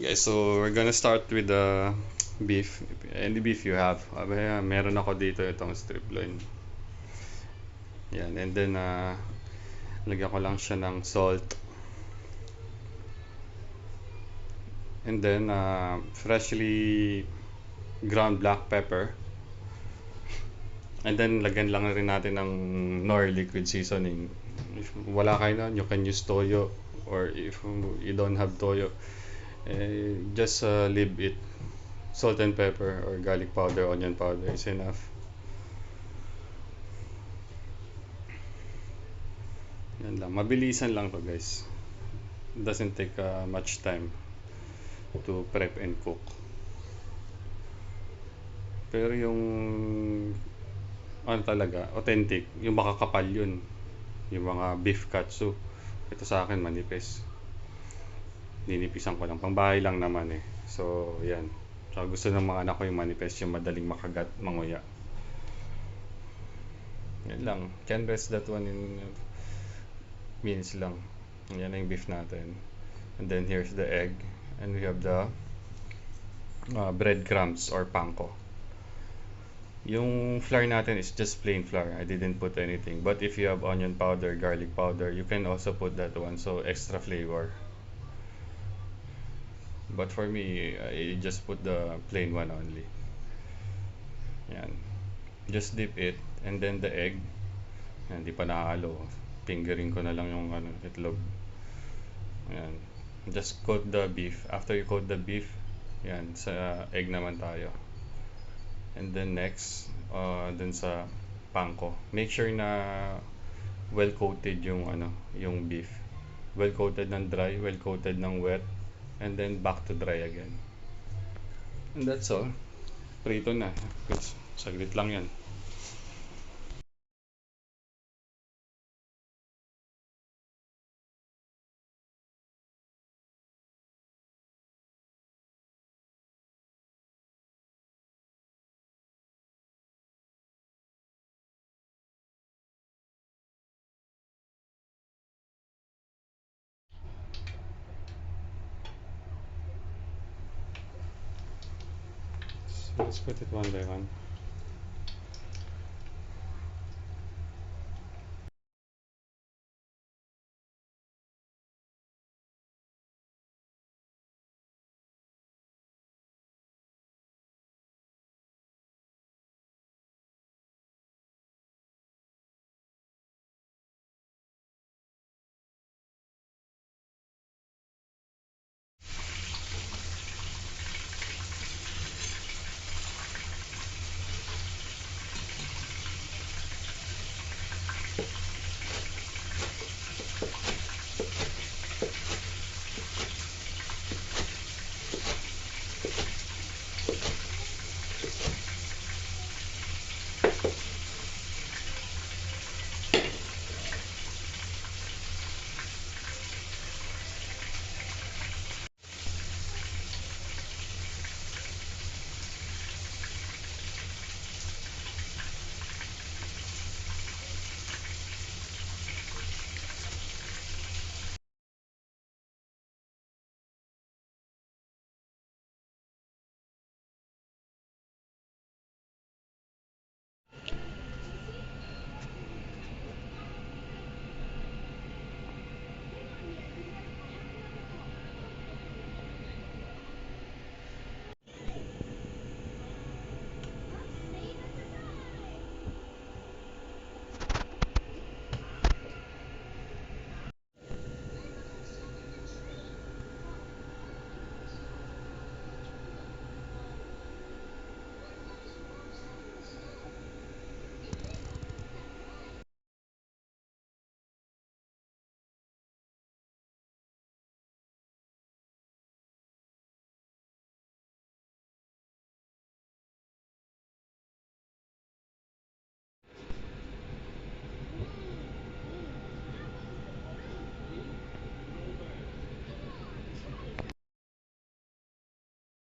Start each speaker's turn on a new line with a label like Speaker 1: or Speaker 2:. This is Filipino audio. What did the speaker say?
Speaker 1: guys, so we're gonna start with the beef. Any beef you have. Meron ako dito itong strip loin. Yan, and then lagyan ko lang siya ng salt. And then freshly ground black pepper. And then lagyan lang rin natin ng Nor liquid seasoning. If wala kayo nun, you can use toyo, or if you don't have toyo, just leave it. Salt and pepper or garlic powder, onion powder is enough. Yan lang, mabilisan lang to guys. It doesn't take much time to prep and cook. Pero yung ano talaga, authentic, yung makakapal yun. Yung mga beef katsu. Ito sa akin manipis. Ninipisan ko lang, pangbahay lang naman eh. So, yan. So, gusto ng mga anak ko yung manipis, yung madaling makagat, manguya. Yan lang. Can rest that one in minutes lang. Yan na yung beef natin. And then here's the egg. And we have the breadcrumbs or panko. Yung flour natin is just plain flour. I didn't put anything. But if you have onion powder, garlic powder, you can also put that one. So extra flavor. But for me, I just put the plain one only. Yan. Just dip it. And then the egg. Yan, di pa nahalo. Fingering ko na lang yung itlog. Yan. Just coat the beef. After you coat the beef, yan, sa egg naman tayo. And then next, dun sa panko. Make sure na well coated yung yung beef. Well coated ng dry, well coated ng wet, and then back to dry again. And that's all. Prito na. Saglit lang yan. So let's put it one by one.